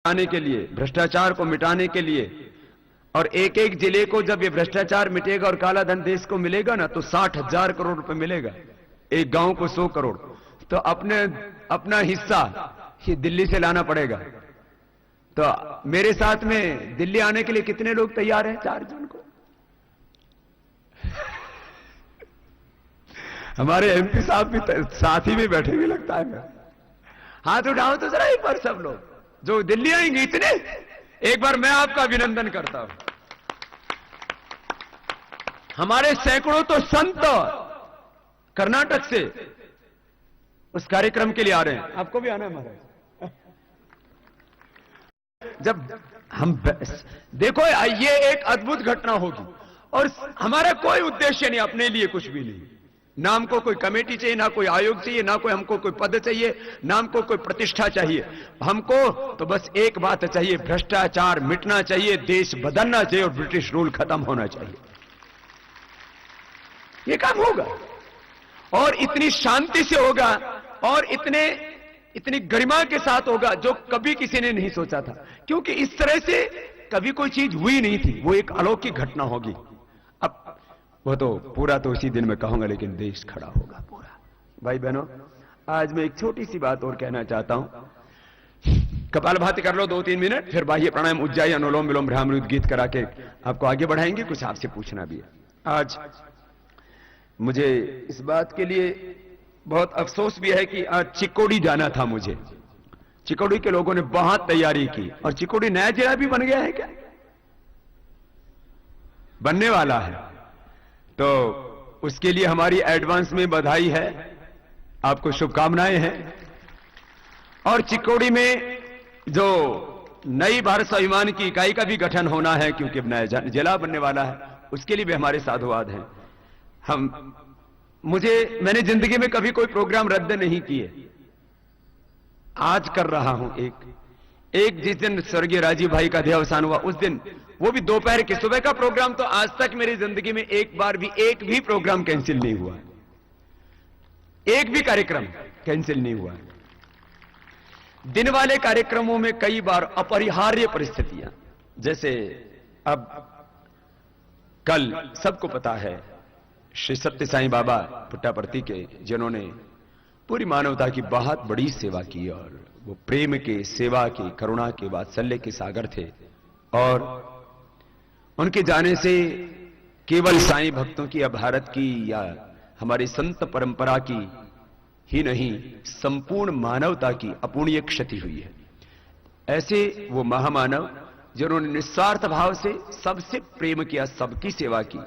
मिटाने के लिए, भ्रष्टाचार को मिटाने के लिए, और एक एक जिले को जब ये भ्रष्टाचार मिटेगा और काला धन देश को मिलेगा ना, तो 60,000 करोड़ रुपए मिलेगा। एक गांव को 100 करोड़, तो अपना हिस्सा ये दिल्ली से लाना पड़ेगा। तो मेरे साथ में दिल्ली आने के लिए कितने लोग तैयार हैं? 4 जून को हमारे एमपी साहब भी साथ ही में बैठेंगे लगता है। हाथ उठाओ तो जरा एक बार सब लोग जो दिल्ली आएंगे इतने, एक बार मैं आपका अभिनंदन करता हूं। हमारे सैकड़ों तो संत कर्नाटक से उस कार्यक्रम के लिए आ रहे हैं। आपको भी आना है महाराज। जब हम देखो ये एक अद्भुत घटना होगी, और हमारा कोई उद्देश्य नहीं, अपने लिए कुछ भी नहीं। ना हमको कोई कमेटी चाहिए, ना कोई आयोग चाहिए, ना कोई हमको कोई पद चाहिए, ना हमको कोई प्रतिष्ठा चाहिए। हमको तो बस एक बात चाहिए, भ्रष्टाचार मिटना चाहिए, देश बदलना चाहिए और ब्रिटिश रूल खत्म होना चाहिए। ये काम होगा और इतनी शांति से होगा और इतनी गरिमा के साथ होगा जो कभी किसी ने नहीं सोचा था, क्योंकि इस तरह से कभी कोई चीज हुई नहीं थी। वो एक अलौकिक घटना होगी। अब वो तो पूरा तो उसी दिन में कहूंगा, लेकिन देश खड़ा होगा पूरा। भाई बहनों, आज मैं एक छोटी सी बात और कहना चाहता हूं। कपालभाति कर लो 2-3 मिनट, फिर बाह्य प्राणायाम, उज्जाई, अनुलोम विलोम, भ्रामरी गीत करा के आपको आगे बढ़ाएंगे। कुछ आपसे पूछना भी है। आज मुझे इस बात के लिए बहुत अफसोस भी है कि आज चिकोड़ी जाना था मुझे। चिकोड़ी के लोगों ने बहुत तैयारी की, और चिकोड़ी नया जिला भी बन गया है क्या? बनने वाला है। तो उसके लिए हमारी एडवांस में बधाई है, आपको शुभकामनाएं हैं। और चिकोड़ी में जो नई भारत स्वाभिमान की इकाई का भी गठन होना है, क्योंकि नया जिला बनने वाला है, उसके लिए भी हमारे साधुवाद हैं। मैंने जिंदगी में कभी कोई प्रोग्राम रद्द नहीं किए। आज कर रहा हूं एक जिस दिन स्वर्गीय राजीव भाई का देहावसान हुआ, उस दिन, वो भी दोपहर के, सुबह का प्रोग्राम, तो आज तक मेरी जिंदगी में एक भी प्रोग्राम कैंसिल नहीं हुआ। एक भी कार्यक्रम कैंसिल नहीं हुआ। दिन वाले कार्यक्रमों में कई बार अपरिहार्य परिस्थितियां, जैसे अब कल सबको पता है श्री सत्य साईं बाबा पुट्टापर्थी के, जिन्होंने पूरी मानवता की बहुत बड़ी सेवा की, और वो प्रेम के, सेवा के, करुणा के, वात्सल्य के सागर थे। और उनके जाने से केवल साईं भक्तों की या भारत की या हमारी संत परंपरा की ही नहीं, संपूर्ण मानवता की अपूर्णीय क्षति हुई है। ऐसे वो महामानव जिन्होंने निस्वार्थ भाव से सबसे प्रेम किया, सबकी सेवा की,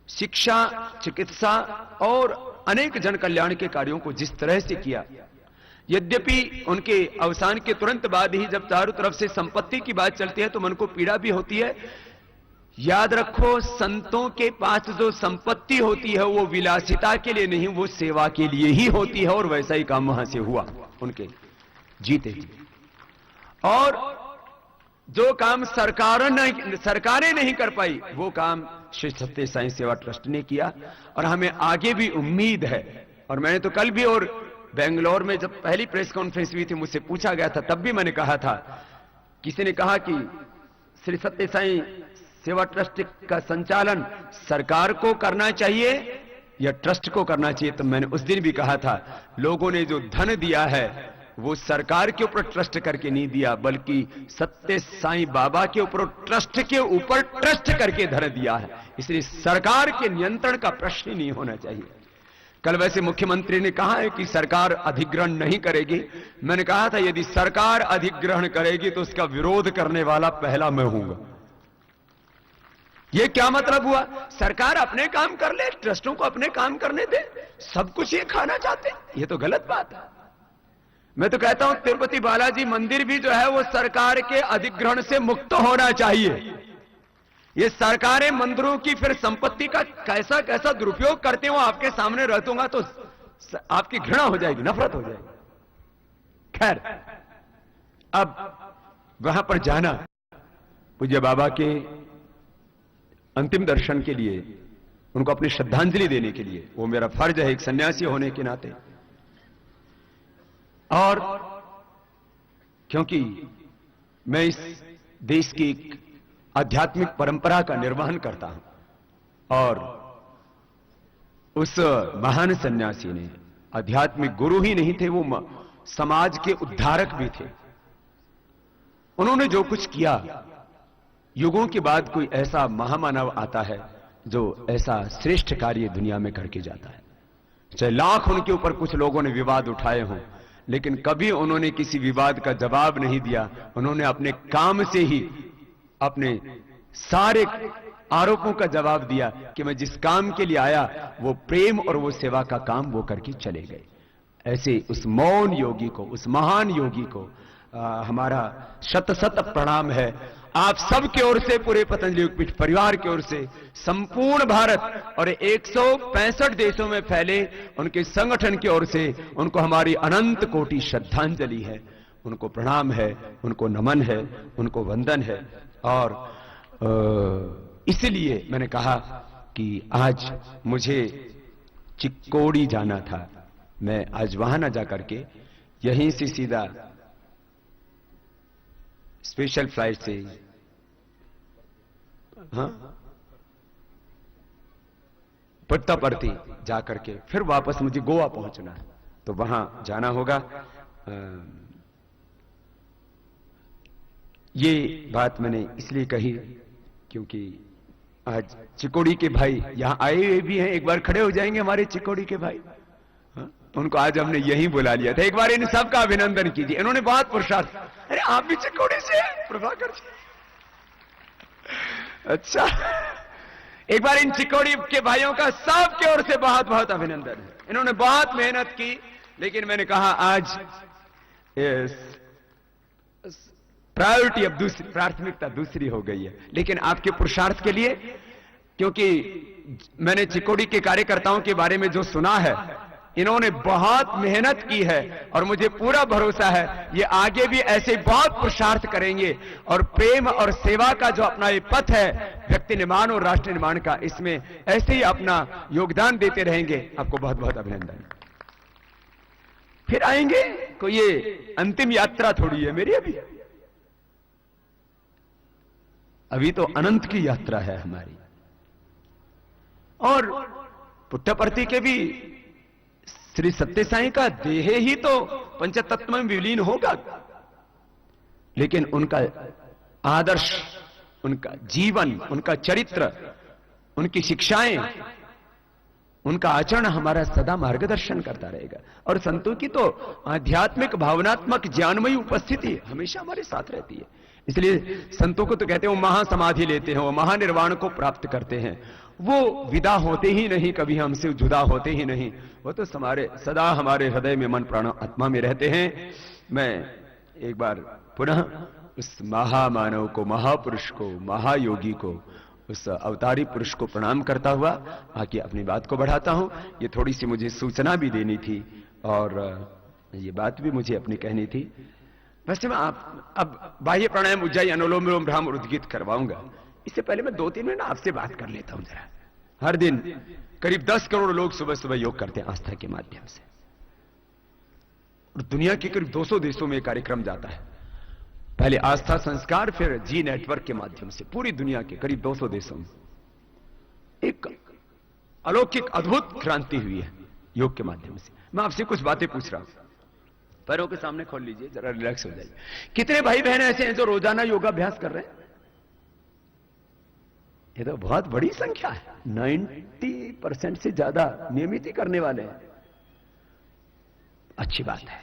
शिक्षा, चिकित्सा और अनेक जन कल्याण के कार्यों को जिस तरह से किया, यद्यपि उनके अवसान के तुरंत बाद ही जब चारों तरफ से संपत्ति की बात चलती है तो मन को पीड़ा भी होती है। याद रखो, संतों के पास जो संपत्ति होती है वो विलासिता के लिए नहीं, वो सेवा के लिए ही होती है, और वैसा ही काम वहां से हुआ उनके जीते जी। और जो काम सरकारें नहीं कर पाई, वो काम श्री सत्य साईं सेवा ट्रस्ट ने किया, और हमें आगे भी उम्मीद है। और मैंने तो कल भी, और बेंगलोर में जब पहली प्रेस कॉन्फ्रेंस हुई थी, मुझसे पूछा गया था, तब भी मैंने कहा था, किसी ने कहा कि श्री सत्य साईं सेवा ट्रस्ट का संचालन सरकार को करना चाहिए या ट्रस्ट को करना चाहिए। तो मैंने उस दिन भी कहा था, लोगों ने जो धन दिया है वो सरकार के ऊपर ट्रस्ट करके नहीं दिया, बल्कि सत्य साईं बाबा के ऊपर, ट्रस्ट के ऊपर ट्रस्ट करके धन दिया है। इसलिए सरकार के नियंत्रण का प्रश्न ही नहीं होना चाहिए। कल वैसे मुख्यमंत्री ने कहा है कि सरकार अधिग्रहण नहीं करेगी। मैंने कहा था, यदि सरकार अधिग्रहण करेगी तो उसका विरोध करने वाला पहला मैं हूंगा। यह क्या मतलब हुआ? सरकार अपने काम कर ले, ट्रस्टों को अपने काम करने दे, सब कुछ ये खाना चाहते, ये तो गलत बात है। मैं तो कहता हूं, तिरुपति बालाजी मंदिर भी जो है वो सरकार के अधिग्रहण से मुक्त होना चाहिए। ये सरकारें मंदिरों की फिर संपत्ति का कैसा कैसा दुरुपयोग करते हो, आपके सामने रहूंगा तो आपकी घृणा हो जाएगी, नफरत हो जाएगी। खैर, अब वहां पर जाना, पूज्य बाबा के अंतिम दर्शन के लिए, उनको अपनी श्रद्धांजलि देने के लिए, वो मेरा फर्ज है एक सन्यासी होने के नाते। और क्योंकि मैं इस देश की एक आध्यात्मिक परंपरा का निर्वहन करता हूं और उस महान सन्यासी ने आध्यात्मिक गुरु ही नहीं थे, वो समाज के उद्धारक भी थे। उन्होंने जो कुछ किया, युगों के बाद कोई ऐसा महामानव आता है जो ऐसा श्रेष्ठ कार्य दुनिया में करके जाता है। चाहे लाख उनके ऊपर कुछ लोगों ने विवाद उठाए हों, लेकिन कभी उन्होंने किसी विवाद का जवाब नहीं दिया। उन्होंने अपने काम से ही अपने सारे आरोपों का जवाब दिया कि मैं जिस काम के लिए आया वो प्रेम और वो सेवा का काम वो करके चले गए। ऐसे उस मौन योगी को, उस महान योगी को हमारा शत शत प्रणाम है। आप सबकी ओर से, पूरे पतंजलि योगपीठ परिवार की ओर से, संपूर्ण भारत और 165 देशों में फैले उनके संगठन की ओर से उनको हमारी अनंत कोटि श्रद्धांजलि है, उनको प्रणाम है, उनको नमन है, उनको वंदन है। और इसलिए मैंने कहा कि आज मुझे चिक्कोडी जाना था। मैं आज वहां ना जाकर के यहीं से सीधा स्पेशल फ्लाइट से पुट्टापर्ती जाकर के फिर वापस मुझे गोवा पहुंचना है, तो वहां जाना होगा। ये बात मैंने इसलिए कही क्योंकि आज चिकोड़ी के भाई यहां आए हुए भी हैं। एक बार खड़े हो जाएंगे हमारे चिकोड़ी के भाई, उनको आज हमने यहीं बुला लिया था। एक बार इन सबका अभिनंदन कीजिए, इन्होंने बहुत पुरुषार्थ। अरे आप भी चिकोड़ी से हैं प्रभाकर जी? अच्छा, एक बार इन चिकोड़ी के भाइयों का सबकी ओर से बहुत बहुत अभिनंदन है। इन्होंने बहुत मेहनत की, लेकिन मैंने कहा आज प्रायोरिटी, अब दूसरी प्राथमिकता दूसरी हो गई है। लेकिन आपके पुरुषार्थ के लिए, क्योंकि मैंने चिकोड़ी के कार्यकर्ताओं के बारे में जो सुना है, इन्होंने बहुत मेहनत की है और मुझे पूरा भरोसा है ये आगे भी ऐसे बहुत पुरुषार्थ करेंगे और प्रेम और सेवा का जो अपना ये पथ है व्यक्ति निर्माण और राष्ट्र निर्माण का, इसमें ऐसे ही अपना योगदान देते रहेंगे। आपको बहुत बहुत अभिनंदन। फिर आएंगे, कोई ये अंतिम यात्रा थोड़ी है मेरी, अभी तो अनंत की यात्रा है हमारी। और पुट्टापर्ती के भी श्री सत्य साईं का देह ही तो पंचतत्व में विलीन होगा, लेकिन उनका आदर्श, उनका जीवन, उनका चरित्र, उनकी शिक्षाएं, उनका आचरण हमारा सदा मार्गदर्शन करता रहेगा। और संतों की तो आध्यात्मिक भावनात्मक ज्ञानमयी उपस्थिति हमेशा हमारे साथ रहती है। इसलिए संतों को तो कहते हैं वो महासमाधि लेते हैं, वो महानिर्वाण को प्राप्त करते हैं। वो विदा होते ही नहीं, कभी हमसे जुदा होते ही नहीं, वो तो सदा हमारे हृदय में, मन प्राण आत्मा में रहते हैं। मैं एक बार पुनः उस महामानव को, महापुरुष को, महायोगी को, उस अवतारी पुरुष को प्रणाम करता हुआ आके अपनी बात को बढ़ाता हूं। ये थोड़ी सी मुझे सूचना भी देनी थी और ये बात भी मुझे अपनी कहनी थी। वैसे मैं अब बाह्य प्राणायाम, उज्जाई, अनुलोम विलोम, भ्राम और उद्गीत करवाऊंगा। इससे पहले मैं 2-3 मिनट आपसे बात कर लेता हूं जरा। हर दिन करीब 10 करोड़ लोग सुबह सुबह योग करते हैं आस्था के माध्यम से, और दुनिया के करीब 200 देशों में कार्यक्रम जाता है। पहले आस्था संस्कार, फिर जी नेटवर्क के माध्यम से पूरी दुनिया के करीब 200 देशों में एक अलौकिक अद्भुत क्रांति हुई है योग के माध्यम से। मैं आपसे कुछ बातें पूछ रहा हूं, पैरों के सामने खोल लीजिए, जरा रिलैक्स हो जाइए। कितने भाई बहन ऐसे हैं जो रोजाना योगाभ्यास कर रहे हैं? ये तो बहुत बड़ी संख्या है। 90% से ज्यादा नियमित ही करने वाले हैं। अच्छी बात है।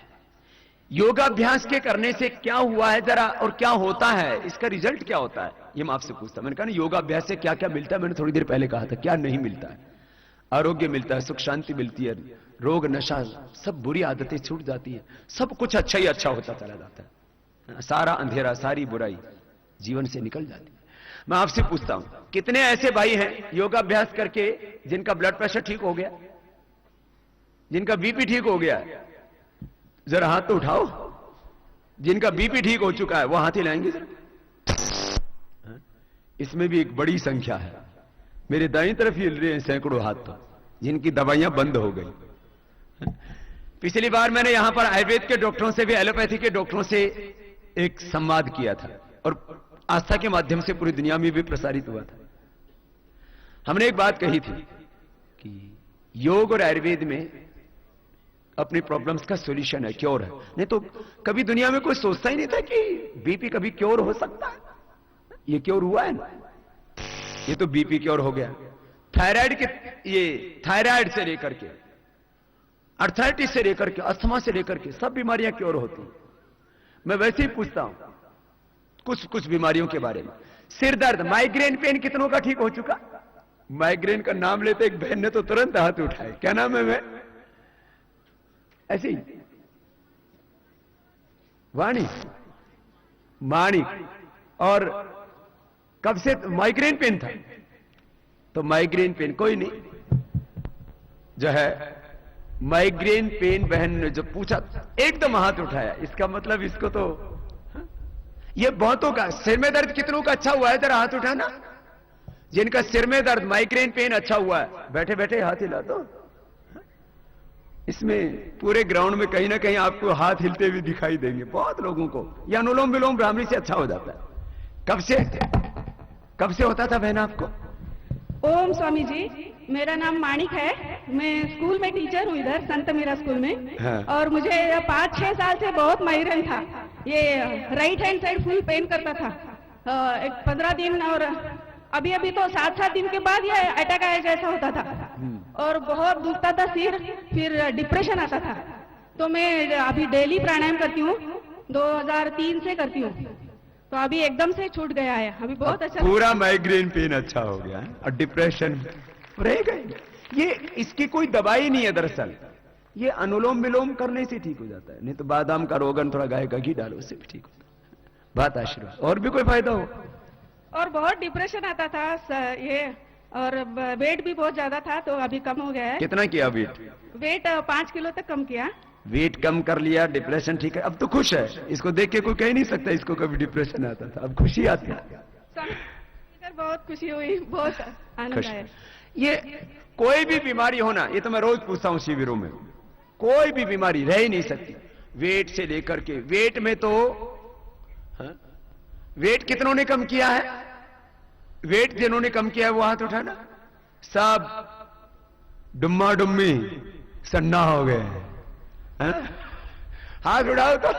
योगाभ्यास के करने से क्या हुआ है जरा, और क्या होता है, इसका रिजल्ट क्या होता है, ये मैं आपसे पूछता। मैंने कहा ना, योगाभ्यास से क्या क्या मिलता है, मैंने थोड़ी देर पहले कहा था। क्या नहीं मिलता है? आरोग्य मिलता है, सुख शांति मिलती है, रोग नशा, सब बुरी आदतें छूट जाती है, सब कुछ अच्छा ही अच्छा होता चला जाता है। सारा अंधेरा, सारी बुराई जीवन से निकल जाती है। मैं आपसे पूछता हूं, कितने ऐसे भाई हैं योगाभ्यास करके जिनका ब्लड प्रेशर ठीक हो गया, जिनका बीपी ठीक हो गया? जरा हाथ तो उठाओ। जिनका बीपी ठीक हो चुका है वो हाथ हिलाएंगे जरा। इसमें भी एक बड़ी संख्या है। मेरे दाईं तरफ हिल रहे हैं सैकड़ों हाथ, तो जिनकी दवाइयां बंद हो गई। पिछली बार मैंने यहां पर आयुर्वेद के डॉक्टरों से भी, एलोपैथी के डॉक्टरों से एक संवाद किया था और आस्था के माध्यम से पूरी दुनिया में भी प्रसारित हुआ था। हमने एक बात कही थी कि योग और आयुर्वेद में अपनी प्रॉब्लम्स का सॉल्यूशन है, क्योर है। नहीं तो कभी दुनिया में कोई सोचता ही नहीं था कि बीपी कभी क्योर हो सकता है। ये क्योर हुआ है ना, ये तो बीपी क्योर हो गया। थायराइड के, ये थायराइड से लेकर के अर्थराइटिस से लेकर के अस्थमा से लेकर के सब बीमारियां क्योर होती। मैं वैसे ही पूछता हूं कुछ कुछ बीमारियों के बारे में। सिर दर्द, माइग्रेन पेन कितनों का ठीक हो चुका? माइग्रेन का नाम लेते एक बहन ने तो तुरंत हाथ उठाए। क्या नाम है? मैं ऐसे ही वाणी माणिक। और कब से माइग्रेन पेन था? तो माइग्रेन पेन कोई नहीं, जो है माइग्रेन पेन बहन ने जो पूछा एकदम हाथ उठाया। इसका मतलब इसको तो ये बहुतों का सिर में दर्द कितनों का अच्छा हुआ है? जरा हाथ उठाना। जिनका सिर में दर्द माइग्रेन पेन अच्छा हुआ है, बैठे बैठे हाथ हिला दो। इसमें पूरे ग्राउंड में कहीं ना कहीं आपको हाथ हिलते हुए दिखाई देंगे बहुत लोगों को। यह अनुलोम विलोम भ्रामरी से अच्छा हो जाता है। कब से होता था बहन आपको? ओम स्वामी जी, मेरा नाम माणिक है। मैं स्कूल में टीचर हूँ इधर संत मीरा स्कूल में। हाँ। और मुझे 5-6 साल से बहुत माइग्रेन था। ये right hand side full pain करता था। एक 15 दिन और अभी अभी तो 7-7 दिन के बाद ये अटैक आया जैसा होता था और बहुत दुखता था सिर, फिर डिप्रेशन आता था। तो मैं अभी डेली प्राणायाम करती हूँ, 2003 से करती हूँ। तो अभी एकदम से छूट गया है, अभी बहुत अच्छा। पूरा माइग्रेन पेन अच्छा हो गया है और डिप्रेशन रहेगा ही। ये इसकी कोई दवाई नहीं है दरअसल, ये अनुलोम विलोम करने से ठीक हो जाता है। नहीं तो बादाम का रोगन थोड़ा गाय का घी डालो, उससे भी ठीक होता है। बात आशीर्वाद। और भी कोई फायदा हो? और बहुत डिप्रेशन आता था ये, और वेट भी बहुत ज्यादा था, तो अभी कम हो गया है। कितना किया वेट? वेट 5 किलो तक कम किया। वेट कम कर लिया, डिप्रेशन ठीक है, अब तो खुश है। इसको देख के कोई कह नहीं सकता इसको कभी डिप्रेशन आता था, अब खुशी आती है। इधर बहुत खुशी हुई, बहुत आनंद आया। ये कोई भी बीमारी होना, ये तो मैं रोज पूछता हूं शिविरों में, कोई भी बीमारी रह ही नहीं सकती वेट से लेकर के। वेट में तो वेट कितनों ने कम किया है? वेट जिन्होंने कम किया है वो हाथ उठाना। सब डुम्मा डुम्मी सन्ना हो गए हैं? हाथ उठाओ तो।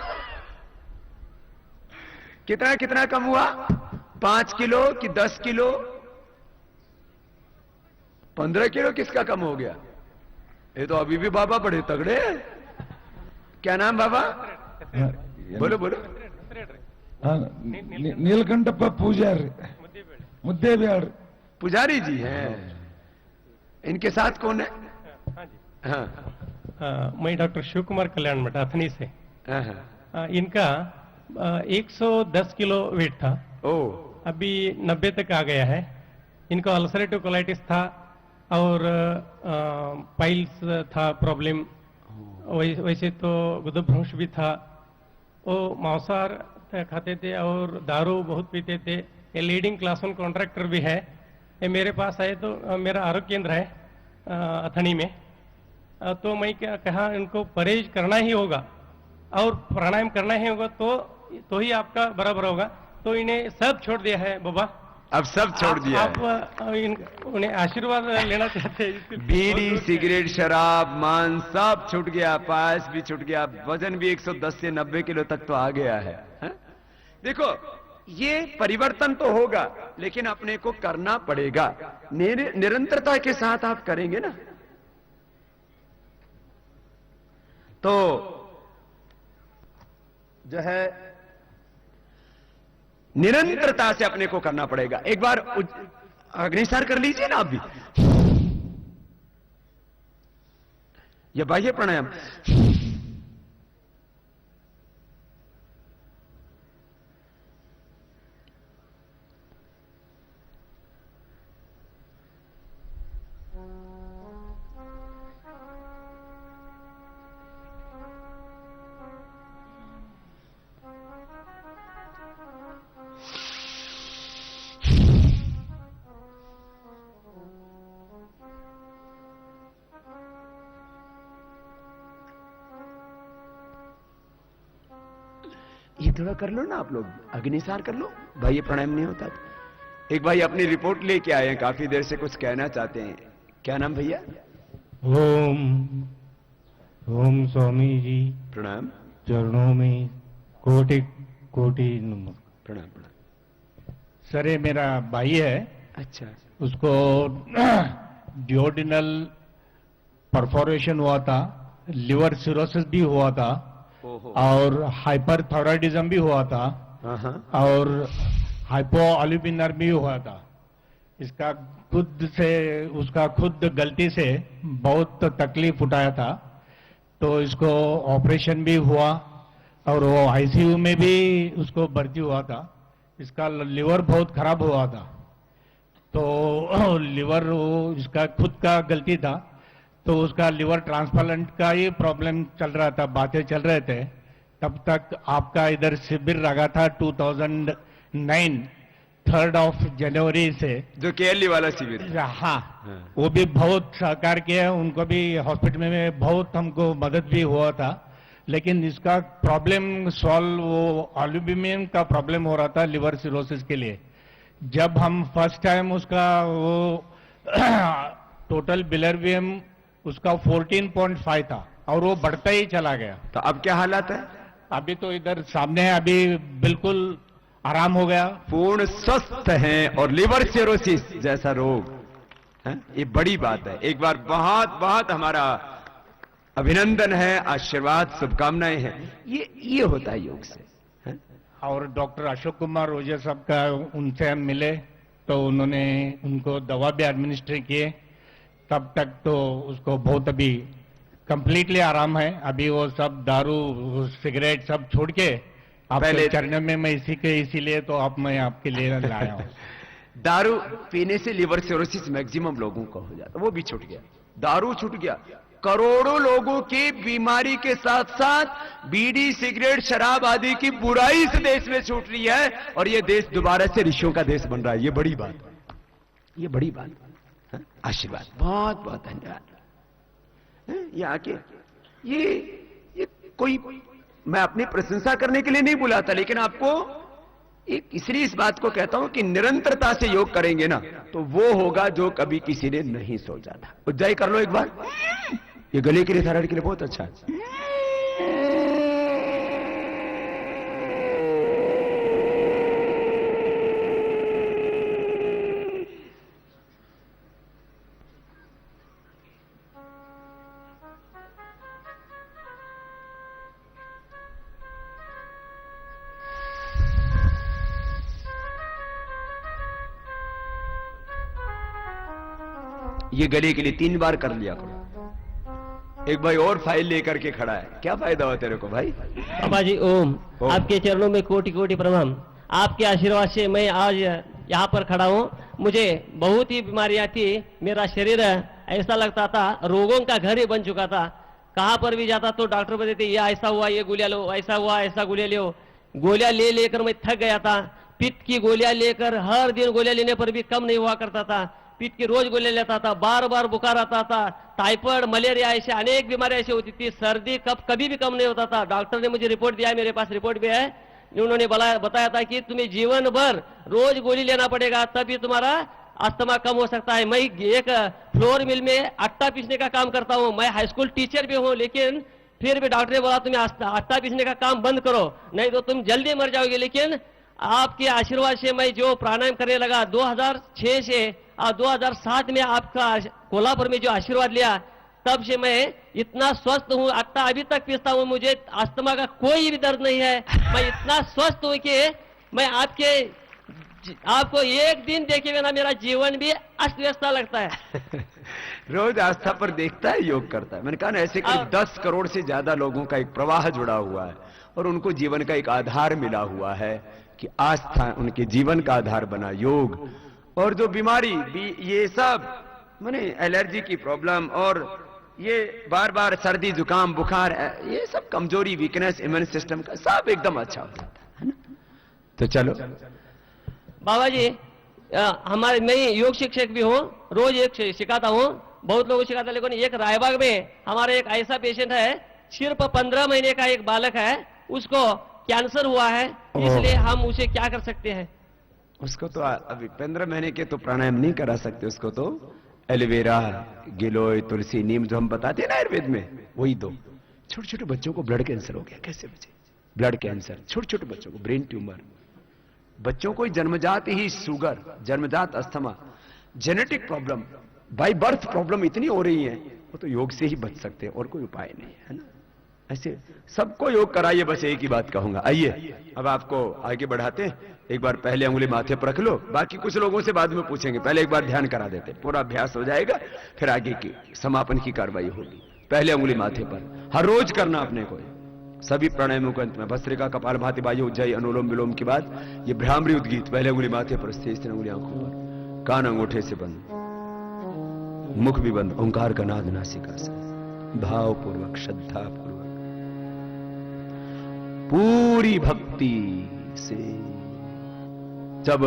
कितना कितना कम हुआ? 5 किलो कि 10 किलो? 15 किलो किसका कम हो गया? ये तो अभी भी बाबा बड़े तगड़े हैं। क्या नाम बाबा? बोलो बोलो। नीलकंठप्पा पूजारी, मुद्देबिहाड़ पुजारी जी हैं। इनके साथ कौन है? हाँ, मैं डॉक्टर शिव कुमार कल्याण मठ अथनी से। हाँ। इनका 110 किलो वेट था, ओ, अभी 90 तक आ गया है। इनको अल्सरेटिव कोलाइटिस था और पाइल्स था प्रॉब्लम, वैसे तो गुदभ्रंश भी था। वो मांसाहार खाते थे और दारू बहुत पीते थे। ये लीडिंग क्लास 1 कॉन्ट्रैक्टर भी है। ये मेरे पास आए तो मेरा आरोग्य केंद्र है अथनी में। तो मैं क्या कहा, इनको परहेज करना ही होगा और प्राणायाम करना ही होगा, तो ही आपका बराबर होगा। तो इन्हें सब छोड़ दिया है बाबा, अब सब छोड़ दिया है। आप उन्हें आशीर्वाद लेना चाहते हैं? बीड़ी, सिगरेट, शराब, मांस सब छूट गया, पायस भी छूट गया, वजन भी 110 से 90 किलो तक तो आ गया है, हा? देखो ये परिवर्तन तो होगा लेकिन अपने को करना पड़ेगा। निरंतरता के साथ आप करेंगे ना तो जो है निरंतरता से अपने को करना पड़ेगा। एक बार अग्निसार कर लीजिए ना आप भी, यह बाह्य प्राणायाम। भी थोड़ा कर लो ना आप लोग, अग्निसार कर लो भाई, ये प्राणायाम नहीं होता था। एक भाई अपनी रिपोर्ट लेके आए हैं, काफी देर से कुछ कहना चाहते हैं। क्या नाम भैया? ओम ओम स्वामी जी प्रणाम चरणों में कोटि कोटि नमस्कार। प्रणाम प्रणाम। सर ये मेरा भाई है, अच्छा उसको डियोडिनल परफोरेशन हुआ था, लिवर सिरोसिस भी हुआ था ओहो और हाइपरथायराइडिज्म भी हुआ था हाँ हाँ और हाइपोअल्यूमिनर भी हुआ था। इसका उसका खुद गलती से बहुत तकलीफ उठाया था, तो इसको ऑपरेशन भी हुआ और वो आईसीयू में भी उसको भर्ती हुआ था। इसका लिवर बहुत खराब हुआ था, तो लिवर इसका खुद का गलती था, तो उसका लिवर ट्रांसप्लांट का ही प्रॉब्लम चल रहा था, बातें चल रहे थे। तब तक आपका इधर शिविर लगा था 2009 3 जनवरी से, जो केएलई वाला शिविर। हाँ, वो भी बहुत सहकार किया, उनको भी हॉस्पिटल में बहुत हमको मदद भी हुआ था। लेकिन इसका प्रॉब्लम सॉल्व, वो एल्यूमिनियम का प्रॉब्लम हो रहा था लिवर सिरोसिस के लिए। जब हम फर्स्ट टाइम उसका वो टोटल बिलिरुबियम उसका 14.5 था और वो बढ़ता ही चला गया। तो अब क्या हालात है? अभी तो इधर सामने है, अभी बिल्कुल आराम हो गया, पूर्ण स्वस्थ हैं और लिवर सिरोसिस जैसा रोग है, ये बड़ी बात है। एक बार बहुत बहुत हमारा अभिनंदन है, आशीर्वाद, शुभकामनाएं हैं। ये होता है योग से है? और डॉक्टर अशोक कुमार ओझा साहब का, उनसे हम मिले तो उन्होंने उनको दवा भी एडमिनिस्टर किए। तब तक तो उसको बहुत अभी कंप्लीटली आराम है। अभी वो सब दारू सिगरेट सब छोड़ के आपके चरणों में मैं इसीलिए तो अब मैं आपके लिए लाया हूँ। दारू पीने से लिवर सिरोसिस मैक्सिमम लोगों को हो जाता, वो भी छूट गया, दारू छूट गया। करोड़ों लोगों की बीमारी के साथ साथ बीड़ी सिगरेट शराब आदि की बुराई इस देश में छूट रही है और ये देश दोबारा से ऋषियों का देश बन रहा है। ये बड़ी बात है, ये बड़ी बात है। आशीर्वाद, बहुत बहुत धन्यवाद। ये आके ये कोई, मैं अपनी प्रशंसा करने के लिए नहीं बुलाता, लेकिन आपको इसलिए इस बात को कहता हूं कि निरंतरता से योग करेंगे ना तो वो होगा जो कभी किसी ने नहीं सोचा था। उज्जाई कर लो एक बार, ये गले के लिए, थायराइड के लिए बहुत अच्छा है। ये गले के लिए 3 बार कर लिया करो। एक भाई और फाइल लेकर के खड़ा है, क्या फायदा हुआ तेरे को भाई? बाबा जी ओम, आपके चरणों में कोटि कोटि प्रणाम। आपके आशीर्वाद से मैं आज यहाँ पर खड़ा हूँ। मुझे बहुत ही बीमारियां थी, मेरा शरीर ऐसा लगता था रोगों का घर ही बन चुका था। कहाँ पर भी जाता तो डॉक्टर बताते ये ऐसा हुआ, ये गोलियां लो, ऐसा हुआ, ऐसा गोलियां लो। गोलियां ले लेकर मैं थक गया था। पित्त की गोलियां लेकर हर दिन गोलियां लेने पर भी कम नहीं हुआ करता था। पित्त की रोज गोलियां लेता था, बार बार बुखार आता था, टाइफाइड, मलेरिया, ऐसे अनेक बीमारियां ऐसी होती थी। सर्दी कभी भी कम नहीं होता था। डॉक्टर ने मुझे रिपोर्ट दिया, मेरे पास रिपोर्ट भी है। उन्होंने बताया था कि तुम्हें जीवन भर रोज गोली लेना पड़ेगा, तभी तुम्हारा अस्थमा कम हो सकता है। मैं एक फ्लोर मिल में आटा पीसने का काम करता हूँ, मैं हाई स्कूल टीचर भी हूँ, लेकिन फिर भी डॉक्टर ने बोला तुम्हें आटा पीसने का काम बंद करो, नहीं तो तुम जल्दी मर जाओगे। लेकिन आपके आशीर्वाद से मैं जो प्राणायाम करने लगा 2006 से 2007 में आपका कोल्हापुर में जो आशीर्वाद लिया, तब से मैं इतना स्वस्थ हूँ। आटा अभी तक पीसता हूँ, मुझे अस्थमा का कोई भी दर्द नहीं है। मैं इतना स्वस्थ हूँ कि मैं आपको एक दिन देखे बिना मेरा जीवन भी अस्त व्यस्त लगता है। रोज आस्था पर देखता है, योग करता है। मैंने कहा ना, ऐसे करीब 10 करोड़ से ज्यादा लोगों का एक प्रवाह जुड़ा हुआ है और उनको जीवन का एक आधार मिला हुआ है कि आस्था उनके जीवन का आधार बना योग। और जो बीमारी भी, ये सब माने एलर्जी की प्रॉब्लम और ये बार बार सर्दी जुकाम बुखार, ये सब कमजोरी, वीकनेस इम्यून सिस्टम का सब एकदम अच्छा हो जाता है ना। तो चलो बाबा जी, मैं योग शिक्षक भी हूँ, रोज एक सिखाता हूँ, बहुत लोगों को सिखाता। लेकिन एक रायबाग में हमारा एक ऐसा पेशेंट है, सिर्फ 15 महीने का एक बालक है, उसको कैंसर हुआ है, इसलिए हम उसे क्या कर सकते हैं? उसको तो अभी 15 महीने के तो प्राणायाम नहीं करा सकते, उसको तो एलोवेरा, गिलोय, तुलसी, नीम जो हम बताते हैं ना आयुर्वेद में, वही दो। छोटे छोटे बच्चों को ब्लड कैंसर हो गया, कैसे बचे? ब्लड कैंसर छोटे छोटे बच्चों को, ब्रेन ट्यूमर, बच्चों को जन्मजात ही शुगर, जन्मजात asthma, genetic problem, by birth problem इतनी हो रही है, वो तो योग से ही बच सकते हैं, और कोई उपाय नहीं है ना। ऐसे सबको योग कराइए, बस एक ही बात कहूंगा। आइए अब आपको आगे बढ़ाते हैं। एक बार पहले उंगली माथे पर रख लो, बाकी कुछ लोगों से बाद में पूछेंगे, पहले एक बार ध्यान करा देते, पूरा अभ्यास हो जाएगा, फिर आगे की समापन की कार्रवाई होगी। पहले उंगली माथे पर, हर रोज करना अपने को। सभी प्राणायामों के अंत में भस्त्रिका, कपालभाति, वायु, उज्जयी, अनुलोम विलोम के बाद ये भ्रामरी उद्गीत, पहले उंगली माथे पर, स्थिर उंगली आंखों पर, कान अंगूठे से बंद, मुख भी बंद, ओंकार का नाद नासिका से, भावपूर्वक, श्रद्धापूर्वक, पूरी भक्ति से। जब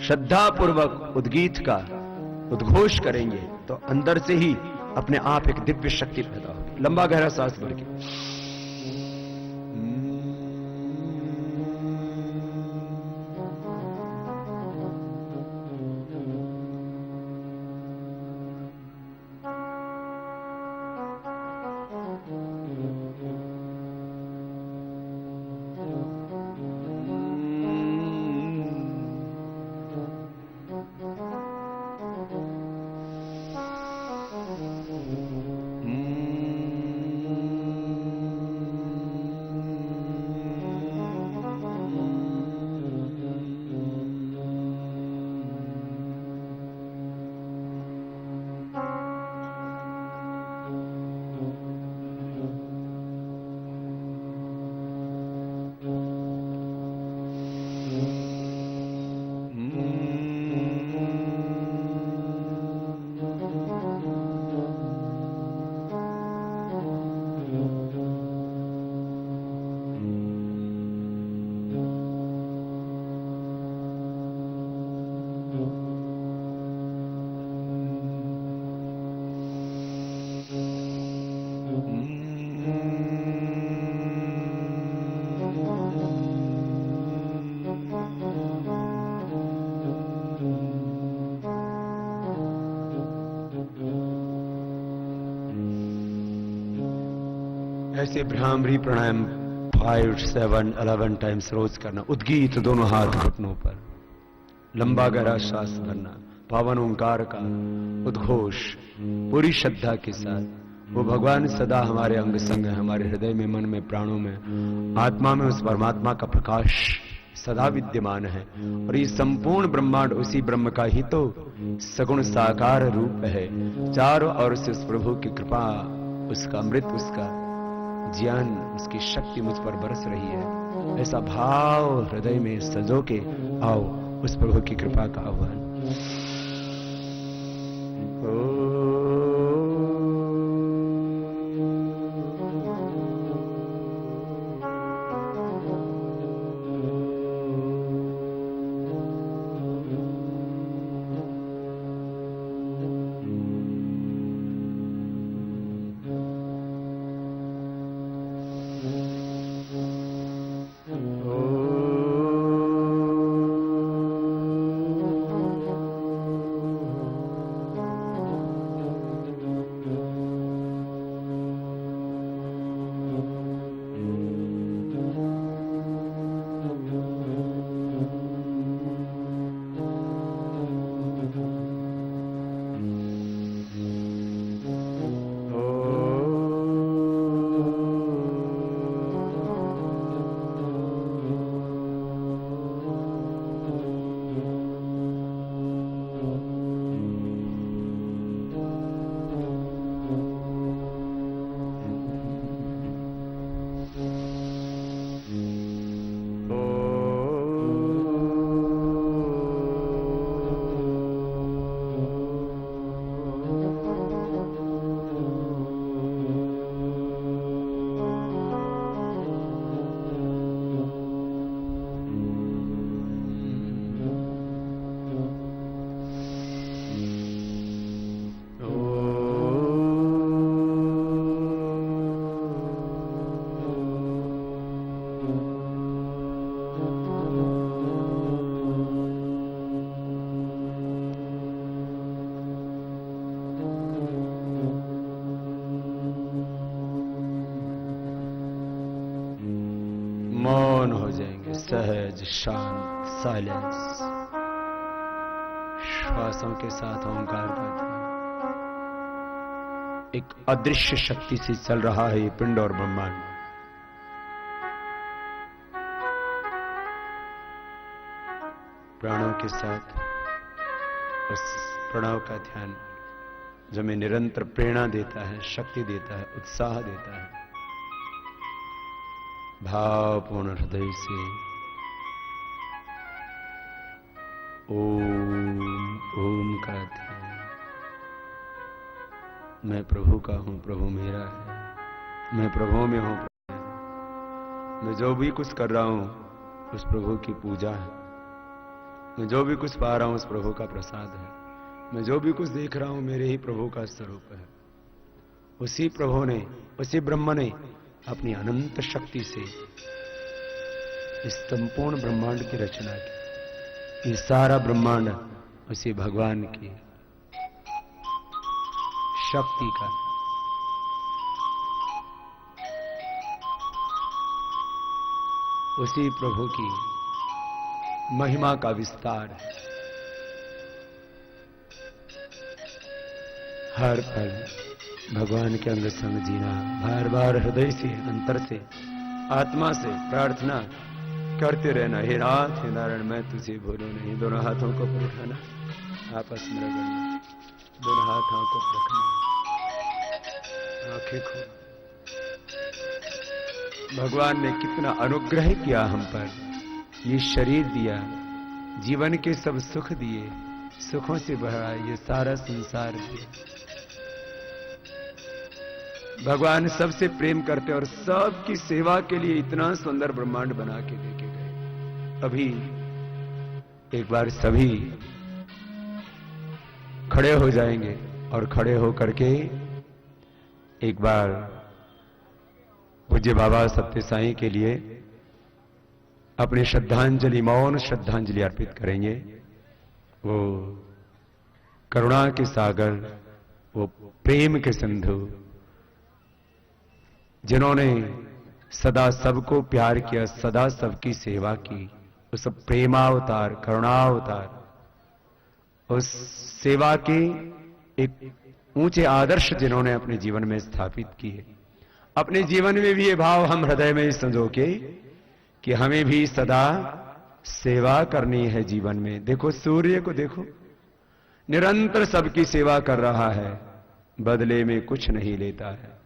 श्रद्धापूर्वक उद्गीत का उद्घोष करेंगे तो अंदर से ही अपने आप एक दिव्य शक्ति पैदा होगी। लंबा गहरा सांस भर के ऐसे भ्रामरी प्राणायाम 5, 7, 11 टाइम्स रोज करना। उद्गीत दोनों हाथ घुटनों पर, लंबा गहरा श्वास भरना, पावन ओंकार का उद्घोष पूरी श्रद्धा के साथ। वो भगवान सदा हमारे अंग संग है, हमारे हृदय में, मन में, प्राणों में, आत्मा में उस परमात्मा का प्रकाश सदा विद्यमान है। और ये संपूर्ण ब्रह्मांड उसी ब्रह्म का ही तो सगुण साकार रूप है। चारों ओर से उस प्रभु की कृपा, उसका अमृत, उसका ज्ञान, उसकी शक्ति मुझ पर बरस रही है। ऐसा भाव हृदय में सजो के आओ, उस प्रभु की कृपा का आह्वान। सहज शांत साइलेंस, श्वासों के साथ ओंकार का ध्यान। एक अदृश्य शक्ति से चल रहा है ये पिंड और ब्रह्मांड। प्राणों के साथ उस प्रणव का ध्यान जो हमें निरंतर प्रेरणा देता है, शक्ति देता है, उत्साह देता है। भावपूर्ण हृदय से ओम ओम का ध्यान। मैं प्रभु का हूं, प्रभु मेरा है, मैं प्रभु में हूं, प्रभु मेरा है। मैं जो भी कुछ कर रहा हूं उस प्रभु की पूजा है। मैं जो भी कुछ पा रहा हूं उस प्रभु का प्रसाद है। मैं जो भी कुछ देख रहा हूं मेरे ही प्रभु का स्वरूप है। उसी प्रभु ने, उसी ब्रह्म ने अपनी अनंत शक्ति से इस संपूर्ण ब्रह्मांड की रचना की। ये सारा ब्रह्मांड उसी भगवान की शक्ति का, उसी प्रभु की महिमा का विस्तार है। हर पल भगवान के अंग संग जीना, बार बार हृदय से, अंतर से, आत्मा से प्रार्थना करते रहना। हे नाथ, हे नारायण, मैं तुझे भूलूं नहीं। दोनों हाथों को उठाना, आपस में रगड़ना, दोनों हाथ आंखों को रखना, आंखें खोल। भगवान ने कितना अनुग्रह किया हम पर, ये शरीर दिया, जीवन के सब सुख दिए, सुखों से भरा ये सारा संसार दिया। भगवान सबसे प्रेम करते और सबकी सेवा के लिए इतना सुंदर ब्रह्मांड बना के लेके गए। अभी एक बार सभी खड़े हो जाएंगे और खड़े होकर के एक बार पूज्य बाबा सत्य साईं के लिए अपनी श्रद्धांजलि, मौन श्रद्धांजलि अर्पित करेंगे। वो करुणा के सागर, वो प्रेम के सिंधु, जिन्होंने सदा सबको प्यार किया, सदा सबकी सेवा की, उस प्रेमावतार, करुणावतार, उस सेवा के एक ऊंचे आदर्श जिन्होंने अपने जीवन में स्थापित किए। अपने जीवन में भी ये भाव हम हृदय में संजो के कि हमें भी सदा सेवा करनी है जीवन में। देखो सूर्य को देखो, निरंतर सबकी सेवा कर रहा है, बदले में कुछ नहीं लेता है।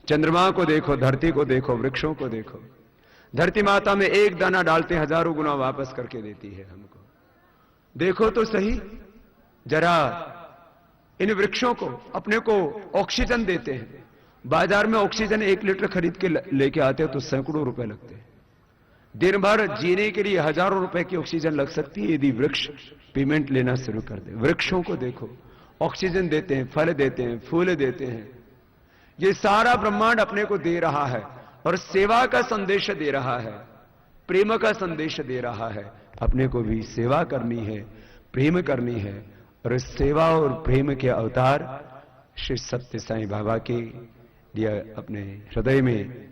चंद्रमा को देखो, धरती को देखो, वृक्षों को देखो। धरती माता में एक दाना डालते हजारों गुना वापस करके देती है हमको। देखो तो सही जरा इन वृक्षों को, अपने को ऑक्सीजन देते हैं। बाजार में ऑक्सीजन 1 लीटर खरीद के लेके आते हैं तो सैकड़ों रुपए लगते हैं। दिन भर जीने के लिए हजारों रुपए की ऑक्सीजन लग सकती है यदि वृक्ष पेमेंट लेना शुरू कर दे। वृक्षों को देखो, ऑक्सीजन देते हैं, फल देते हैं, फूल देते हैं। ये सारा ब्रह्मांड अपने को दे रहा है और सेवा का संदेश दे रहा है, प्रेम का संदेश दे रहा है। अपने को भी सेवा करनी है, प्रेम करनी है। और इस सेवा और प्रेम के अवतार श्री सत्य साईं बाबा के लिए अपने हृदय में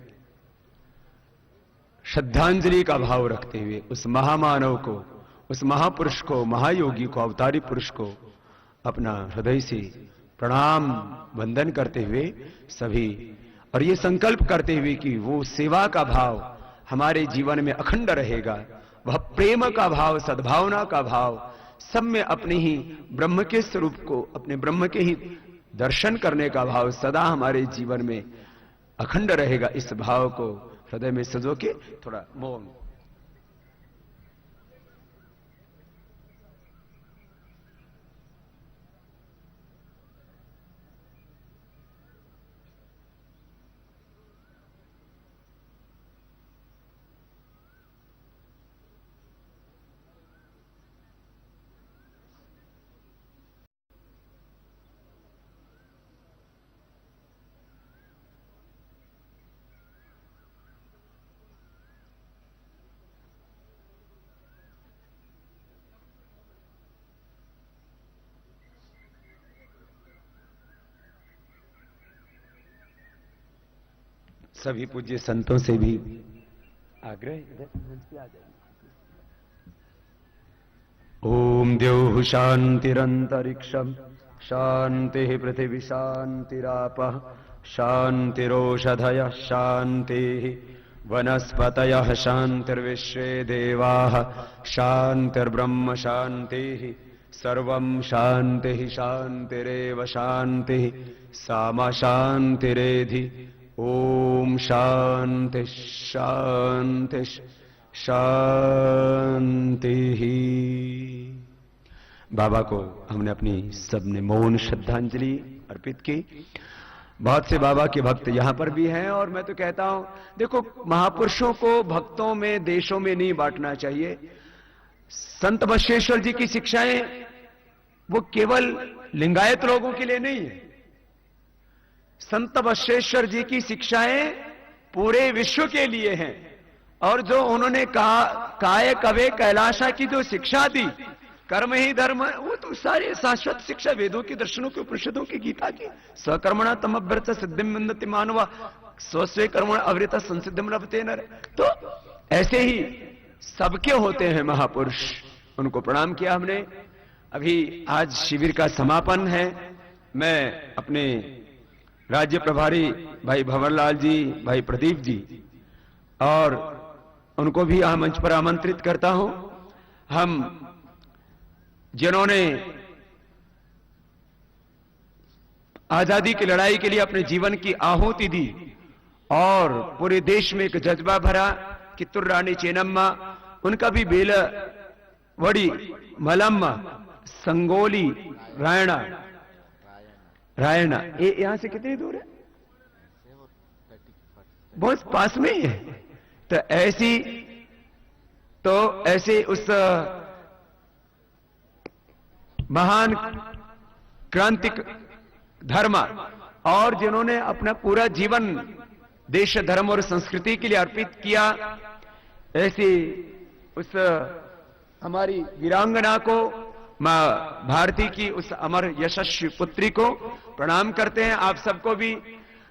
श्रद्धांजलि का भाव रखते हुए उस महामानव को, उस महापुरुष को, महायोगी को, अवतारी पुरुष को अपना हृदय से प्रणाम वंदन करते हुए सभी, और ये संकल्प करते हुए कि वो सेवा का भाव हमारे जीवन में अखंड रहेगा, वह प्रेम का भाव, सद्भावना का भाव, सब में अपने ही ब्रह्म के स्वरूप को, अपने ब्रह्म के ही दर्शन करने का भाव सदा हमारे जीवन में अखंड रहेगा। इस भाव को हृदय में सजो के थोड़ा मौन। सभी पूज्य संतों से भी ओम द्यौः शान्तिरन्तरिक्षं शान्तिः पृथिवी शान्तिरापः शान्तिरोषधयः शान्तिः वनस्पतयः शान्तिर्विश्वे देवाः शान्तिर्ब्रह्म शान्तिः सर्वं शान्तिः शान्तिरेव शान्तिः सामा शान्तिरेधि ओम शांति शांति शांति ही। बाबा को हमने अपनी सबने मौन श्रद्धांजलि अर्पित की। बहुत से बाबा के भक्त यहां पर भी हैं और मैं तो कहता हूं देखो महापुरुषों को भक्तों में देशों में नहीं बांटना चाहिए। संत बसवेश्वर जी की शिक्षाएं वो केवल लिंगायत लोगों के लिए नहीं है। संत बसवेश्वर जी की शिक्षाएं पूरे विश्व के लिए हैं और जो उन्होंने कहा काय कवे कैलाशा की जो शिक्षा दी कर्म ही धर्म वो तो सारे शाश्वत शिक्षा वेदों के दर्शनों के उपनिषदों की गीता की स्वकर्मणा तमभ्यर्थ सिद्धिम विन्दति मानवा स्वस्वे कर्मण अवृत संसिद्धिम लभते नर। तो ऐसे ही सबके होते हैं महापुरुष, उनको प्रणाम किया हमने। अभी आज शिविर का समापन है। मैं अपने राज्य प्रभारी भाई भंवरलाल जी, भाई प्रदीप जी और उनको भी यहां मंच पर आमंत्रित करता हूं। हम जिन्होंने आजादी की लड़ाई के लिए अपने जीवन की आहुति दी और पूरे देश में एक जज्बा भरा, कित्तूर रानी चेन्नम्मा, उनका भी बेला वड़ी मलम्मा संगोली रायना ये यहां से कितनी दूर है? बहुत पास में ही है। तो ऐसे उस महान क्रांतिक धर्म और जिन्होंने अपना पूरा जीवन देश धर्म और संस्कृति के लिए अर्पित किया, ऐसी उस हमारी वीरांगना को मां भारती की उस अमर यशस्वी पुत्री को प्रणाम करते हैं। आप सबको भी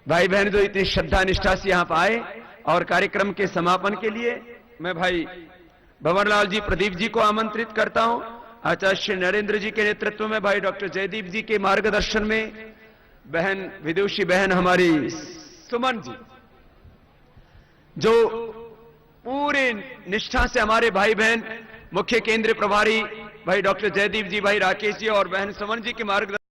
भाई बहन जो इतनी श्रद्धा निष्ठा से यहां पर आए और कार्यक्रम के समापन के लिए मैं भाई भंवरलाल जी, प्रदीप जी को आमंत्रित करता हूं। आचार्य श्री नरेंद्र जी के नेतृत्व में भाई डॉक्टर जयदीप जी के मार्गदर्शन में बहन विदुषी बहन हमारी सुमन जी जो पूरे निष्ठा से हमारे भाई बहन मुख्य केंद्रीय प्रभारी भाई डॉक्टर जयदीप जी, भाई राकेश जी और बहन सुमन जी के मार्गदर्शन